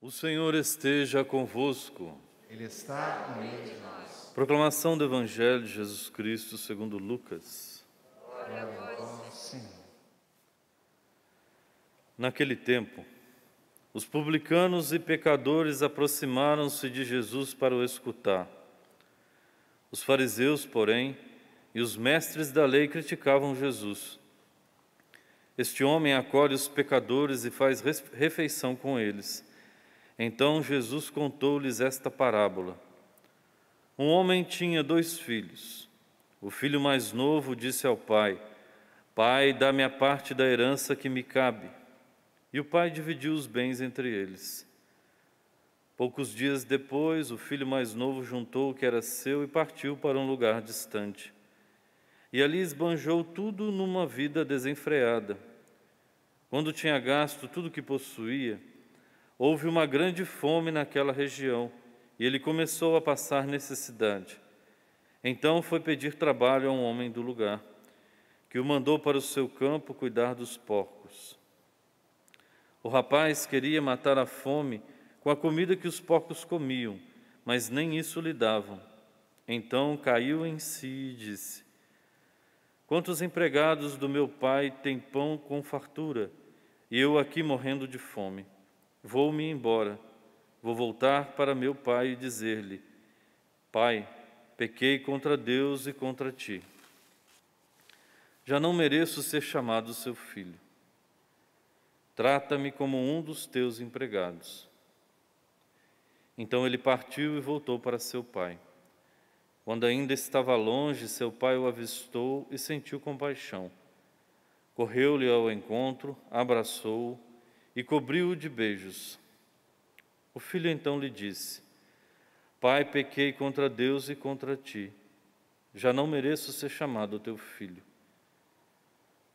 O Senhor esteja convosco. Ele está no meio de nós. Proclamação do Evangelho de Jesus Cristo segundo Lucas. Glória a vós, Senhor. Naquele tempo, os publicanos e pecadores aproximaram-se de Jesus para o escutar. Os fariseus, porém, e os mestres da lei criticavam Jesus. Este homem acolhe os pecadores e faz refeição com eles. Então Jesus contou-lhes esta parábola. Um homem tinha 2 filhos. O filho mais novo disse ao pai: Pai, dá-me a parte da herança que me cabe. E o pai dividiu os bens entre eles. Poucos dias depois, o filho mais novo juntou o que era seu e partiu para um lugar distante. E ali esbanjou tudo numa vida desenfreada. Quando tinha gasto tudo o que possuía, houve uma grande fome naquela região e ele começou a passar necessidade. Então foi pedir trabalho a um homem do lugar, que o mandou para o seu campo cuidar dos porcos. O rapaz queria matar a fome com a comida que os porcos comiam, mas nem isso lhe davam. Então caiu em si e disse: Quantos empregados do meu pai têm pão com fartura, e eu aqui morrendo de fome? Vou-me embora, vou voltar para meu pai e dizer-lhe: Pai, pequei contra Deus e contra ti. Já não mereço ser chamado seu filho. Trata-me como um dos teus empregados. Então ele partiu e voltou para seu pai. Quando ainda estava longe, seu pai o avistou e sentiu compaixão. Correu-lhe ao encontro, abraçou-o e cobriu-o de beijos. O filho então lhe disse: Pai, pequei contra Deus e contra ti. Já não mereço ser chamado teu filho.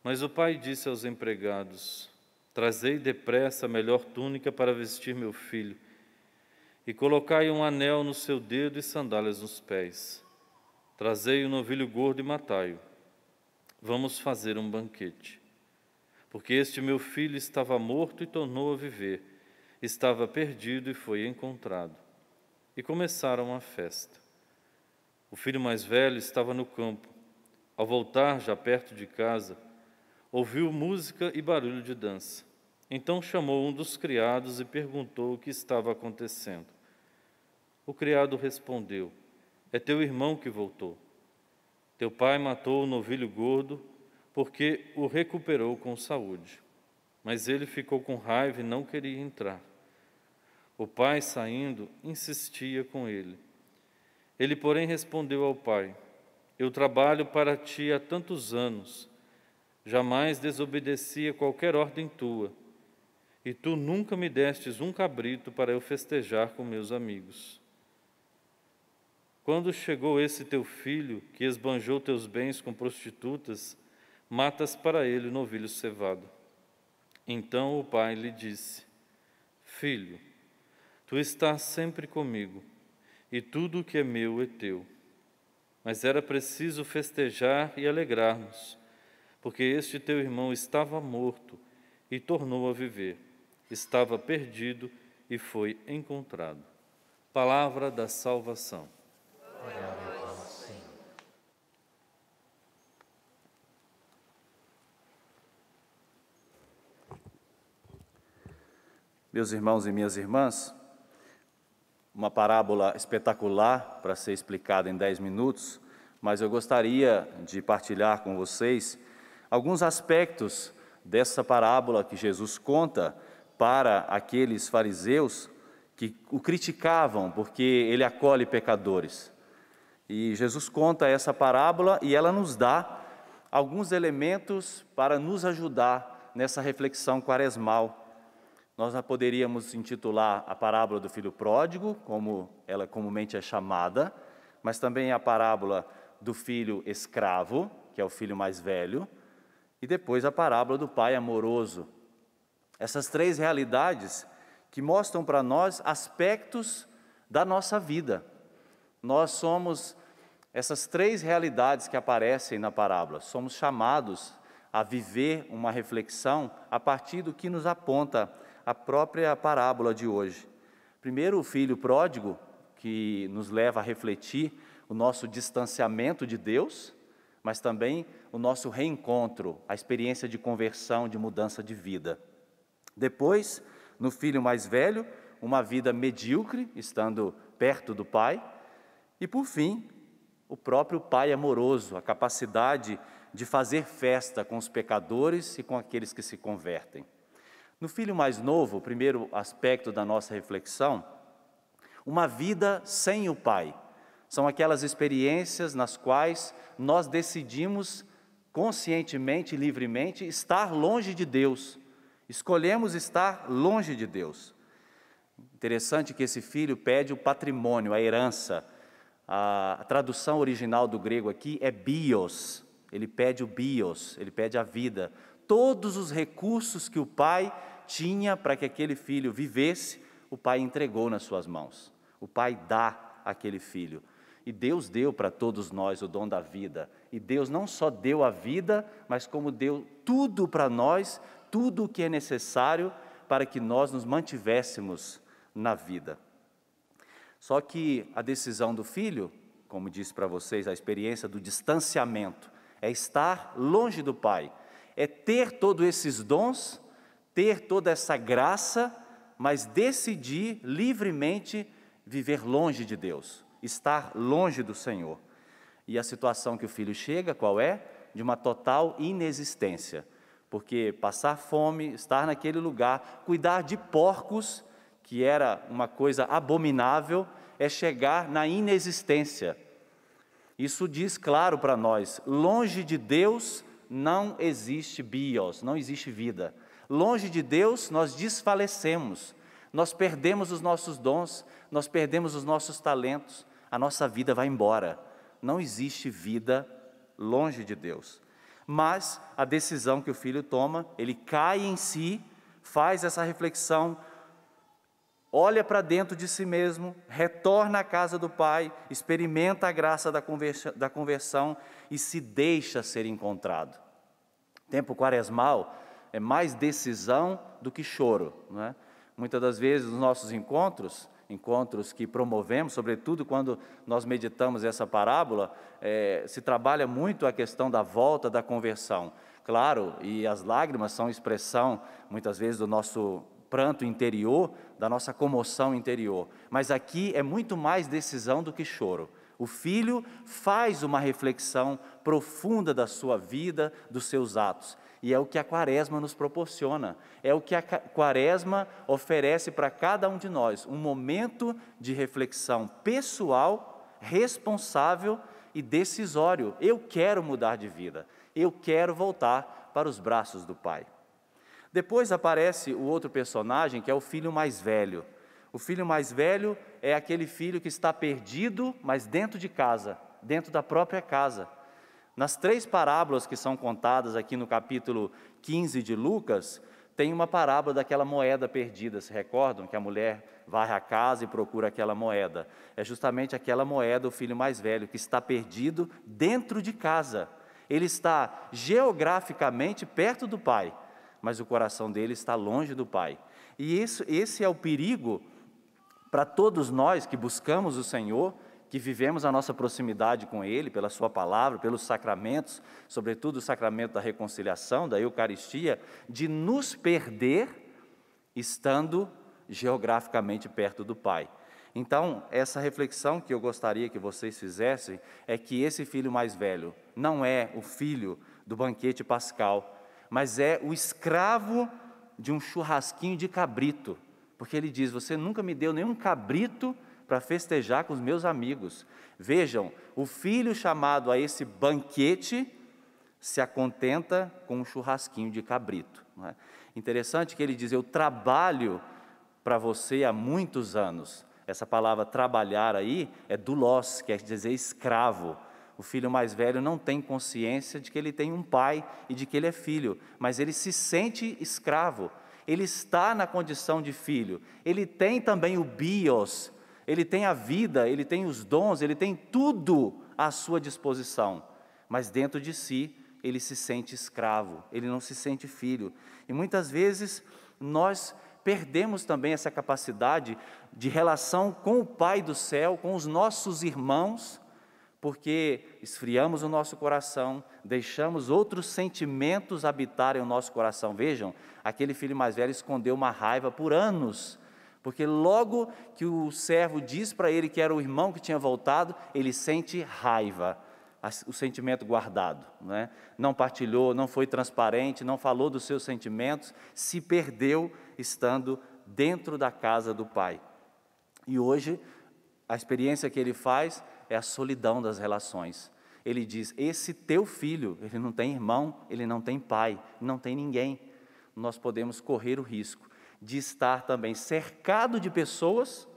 Mas o pai disse aos empregados: Trazei depressa a melhor túnica para vestir meu filho, e colocai um anel no seu dedo e sandálias nos pés. Trazei o novilho gordo e matai-o. Vamos fazer um banquete. Porque este meu filho estava morto e tornou a viver, estava perdido e foi encontrado. E começaram a festa. O filho mais velho estava no campo. Ao voltar, já perto de casa, ouviu música e barulho de dança. Então chamou um dos criados e perguntou o que estava acontecendo. O criado respondeu: É teu irmão que voltou. Teu pai matou o novilho gordo, porque o recuperou com saúde. Mas ele ficou com raiva e não queria entrar. O pai, saindo, insistia com ele. Ele, porém, respondeu ao pai: Eu trabalho para ti há tantos anos, jamais desobedeci a qualquer ordem tua, e tu nunca me destes um cabrito para eu festejar com meus amigos. Quando chegou esse teu filho, que esbanjou teus bens com prostitutas, matas para ele o novilho cevado. Então o pai lhe disse: Filho, tu estás sempre comigo, e tudo o que é meu é teu. Mas era preciso festejar e alegrar-nos, porque este teu irmão estava morto e tornou a viver, estava perdido e foi encontrado. Palavra da salvação. Glória a vós, Senhor. Meus irmãos e minhas irmãs, uma parábola espetacular para ser explicada em 10 minutos, mas eu gostaria de partilhar com vocês alguns aspectos dessa parábola que Jesus conta para aqueles fariseus que o criticavam porque ele acolhe pecadores. E Jesus conta essa parábola e ela nos dá alguns elementos para nos ajudar nessa reflexão quaresmal. Nós poderíamos intitular a parábola do filho pródigo, como ela comumente é chamada, mas também a parábola do filho escravo, que é o filho mais velho, e depois a parábola do pai amoroso. Essas 3 realidades que mostram para nós aspectos da nossa vida. Nós somos essas 3 realidades que aparecem na parábola. Somos chamados a viver uma reflexão a partir do que nos aponta a própria parábola de hoje. Primeiro, o filho pródigo, que nos leva a refletir o nosso distanciamento de Deus, mas também o nosso reencontro, a experiência de conversão, de mudança de vida. Depois, no filho mais velho, uma vida medíocre, estando perto do pai. E, por fim, o próprio pai amoroso, a capacidade de fazer festa com os pecadores e com aqueles que se convertem. No filho mais novo, o primeiro aspecto da nossa reflexão, uma vida sem o pai. São aquelas experiências nas quais nós decidimos conscientemente e livremente estar longe de Deus. Escolhemos estar longe de Deus. Interessante que esse filho pede o patrimônio, a herança. A tradução original do grego aqui é bios. Ele pede o bios, ele pede a vida. Todos os recursos que o pai tinha para que aquele filho vivesse, o pai entregou nas suas mãos. O pai dá àquele filho. E Deus deu para todos nós o dom da vida. E Deus não só deu a vida, mas como deu tudo para nós, tudo o que é necessário para que nós nos mantivéssemos na vida. Só que a decisão do filho, como disse para vocês, a experiência do distanciamento, é estar longe do pai, é ter todos esses dons, ter toda essa graça, mas decidir livremente viver longe de Deus, estar longe do Senhor. E a situação que o filho chega, qual é? De uma total inexistência, porque passar fome, estar naquele lugar, cuidar de porcos, que era uma coisa abominável, é chegar na inexistência. Isso diz claro para nós, longe de Deus não existe bios, não existe vida. Longe de Deus nós desfalecemos, nós perdemos os nossos dons, nós perdemos os nossos talentos, a nossa vida vai embora. Não existe vida longe de Deus. Mas a decisão que o filho toma, ele cai em si, faz essa reflexão, olha para dentro de si mesmo, retorna à casa do pai, experimenta a graça da conversão e se deixa ser encontrado. Tempo quaresmal é mais decisão do que choro, não é? Muitas das vezes nos nossos encontros que promovemos, sobretudo quando nós meditamos essa parábola, se trabalha muito a questão da volta da conversão. Claro, e as lágrimas são expressão, muitas vezes, do nosso pranto interior, da nossa comoção interior. Mas aqui é muito mais decisão do que choro. O filho faz uma reflexão profunda da sua vida, dos seus atos. E é o que a Quaresma nos proporciona. É o que a Quaresma oferece para cada um de nós. Um momento de reflexão pessoal, responsável e decisório. Eu quero mudar de vida. Eu quero voltar para os braços do Pai. Depois aparece o outro personagem, que é o filho mais velho. O filho mais velho é aquele filho que está perdido, mas dentro de casa, dentro da própria casa. Nas 3 parábolas que são contadas aqui no capítulo 15 de Lucas, tem uma parábola daquela moeda perdida, se recordam? Que a mulher varre a casa e procura aquela moeda. É justamente aquela moeda, o filho mais velho, que está perdido dentro de casa. Ele está geograficamente perto do pai, mas o coração dele está longe do pai. E esse é o perigo para todos nós que buscamos o Senhor, que vivemos a nossa proximidade com Ele, pela Sua palavra, pelos sacramentos, sobretudo o sacramento da reconciliação, da Eucaristia, de nos perder estando geograficamente perto do Pai. Então, essa reflexão que eu gostaria que vocês fizessem é que esse filho mais velho não é o filho do banquete pascal, mas é o escravo de um churrasquinho de cabrito, porque ele diz, você nunca me deu nenhum cabrito para festejar com os meus amigos. Vejam, o filho chamado a esse banquete se acontenta com um churrasquinho de cabrito. Não é? Interessante que ele diz, eu trabalho para você há muitos anos. Essa palavra trabalhar aí é doulos, quer dizer escravo. O filho mais velho não tem consciência de que ele tem um pai e de que ele é filho, mas ele se sente escravo. Ele está na condição de filho. Ele tem também o bios, ele tem a vida, ele tem os dons, ele tem tudo à sua disposição, mas dentro de si ele se sente escravo, ele não se sente filho. E muitas vezes nós perdemos também essa capacidade de relação com o Pai do céu, com os nossos irmãos, porque esfriamos o nosso coração, deixamos outros sentimentos habitarem o nosso coração. Vejam, aquele filho mais velho escondeu uma raiva por anos, porque logo que o servo diz para ele que era o irmão que tinha voltado, ele sente raiva, o sentimento guardado, né? Não partilhou, não foi transparente, não falou dos seus sentimentos, se perdeu estando dentro da casa do Pai. E hoje, a experiência que ele faz é a solidão das relações. Ele diz, esse teu filho, ele não tem irmão, ele não tem pai, não tem ninguém. Nós podemos correr o risco de estar também cercado de pessoas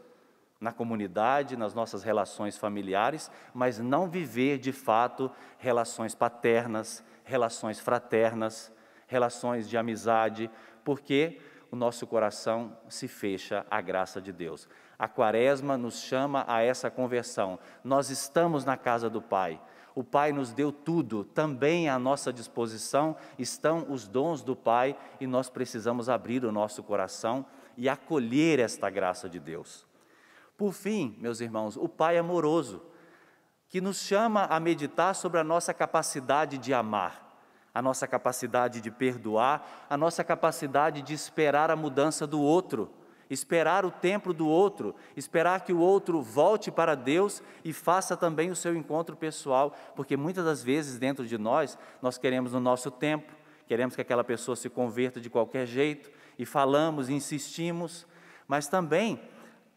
na comunidade, nas nossas relações familiares, mas não viver de fato relações paternas, relações fraternas, relações de amizade, porque o nosso coração se fecha à graça de Deus. A Quaresma nos chama a essa conversão. Nós estamos na casa do Pai. O Pai nos deu tudo, também à nossa disposição estão os dons do Pai e nós precisamos abrir o nosso coração e acolher esta graça de Deus. Por fim, meus irmãos, o Pai amoroso, que nos chama a meditar sobre a nossa capacidade de amar, a nossa capacidade de perdoar, a nossa capacidade de esperar a mudança do outro, esperar o tempo do outro, esperar que o outro volte para Deus e faça também o seu encontro pessoal, porque muitas das vezes dentro de nós queremos o nosso tempo, queremos que aquela pessoa se converta de qualquer jeito e falamos, insistimos, mas também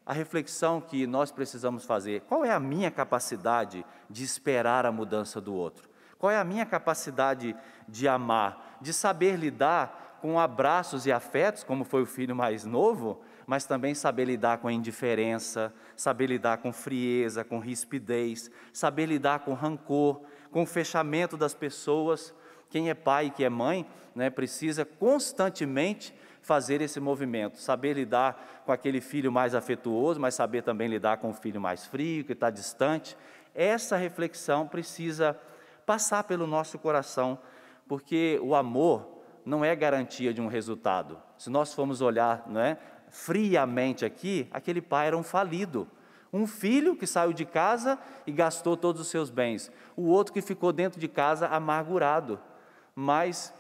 a reflexão que nós precisamos fazer, qual é a minha capacidade de esperar a mudança do outro? Qual é a minha capacidade de amar, de saber lidar com abraços e afetos, como foi o filho mais novo, mas também saber lidar com a indiferença, saber lidar com frieza, com rispidez, saber lidar com rancor, com o fechamento das pessoas. Quem é pai e quem é mãe, né, precisa constantemente fazer esse movimento, saber lidar com aquele filho mais afetuoso, mas saber também lidar com o filho mais frio, que está distante. Essa reflexão precisa passar pelo nosso coração, porque o amor não é garantia de um resultado. Se nós formos olhar, né, friamente aqui, aquele pai era um falido. Um filho que saiu de casa e gastou todos os seus bens. O outro que ficou dentro de casa amargurado. Mas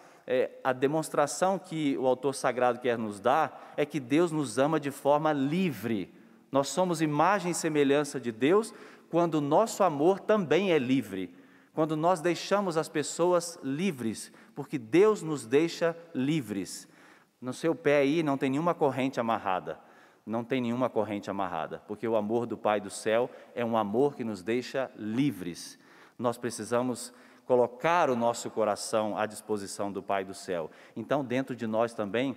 a demonstração que o autor sagrado quer nos dar é que Deus nos ama de forma livre. Nós somos imagem e semelhança de Deus quando o nosso amor também é livre. Quando nós deixamos as pessoas livres, porque Deus nos deixa livres. No seu pé aí não tem nenhuma corrente amarrada, não tem nenhuma corrente amarrada, porque o amor do Pai do céu é um amor que nos deixa livres. Nós precisamos colocar o nosso coração à disposição do Pai do céu. Então, dentro de nós também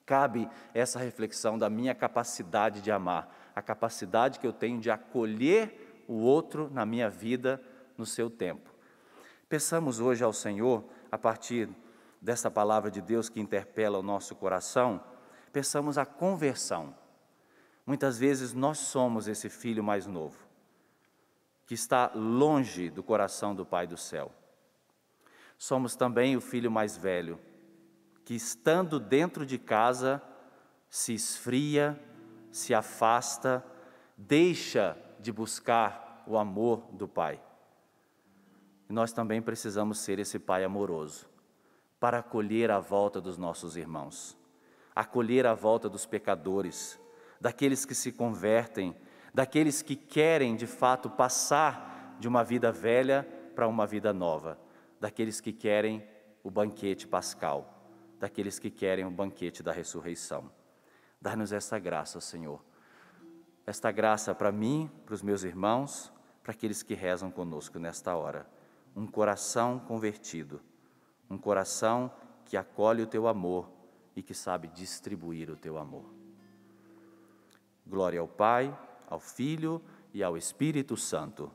cabe essa reflexão da minha capacidade de amar, a capacidade que eu tenho de acolher o outro na minha vida, no seu tempo. Peçamos hoje ao Senhor, a partir dessa palavra de Deus que interpela o nosso coração, peçamos a conversão. Muitas vezes nós somos esse filho mais novo, que está longe do coração do Pai do céu. Somos também o filho mais velho, que estando dentro de casa, se esfria, se afasta, deixa de buscar o amor do Pai. E nós também precisamos ser esse Pai amoroso, para acolher a volta dos nossos irmãos, acolher a volta dos pecadores, daqueles que se convertem, daqueles que querem de fato passar de uma vida velha para uma vida nova, daqueles que querem o banquete pascal, daqueles que querem o banquete da ressurreição. Dá-nos essa graça, Senhor, esta graça para mim, para os meus irmãos, para aqueles que rezam conosco nesta hora. Um coração convertido, um coração que acolhe o Teu amor e que sabe distribuir o Teu amor. Glória ao Pai, ao Filho e ao Espírito Santo.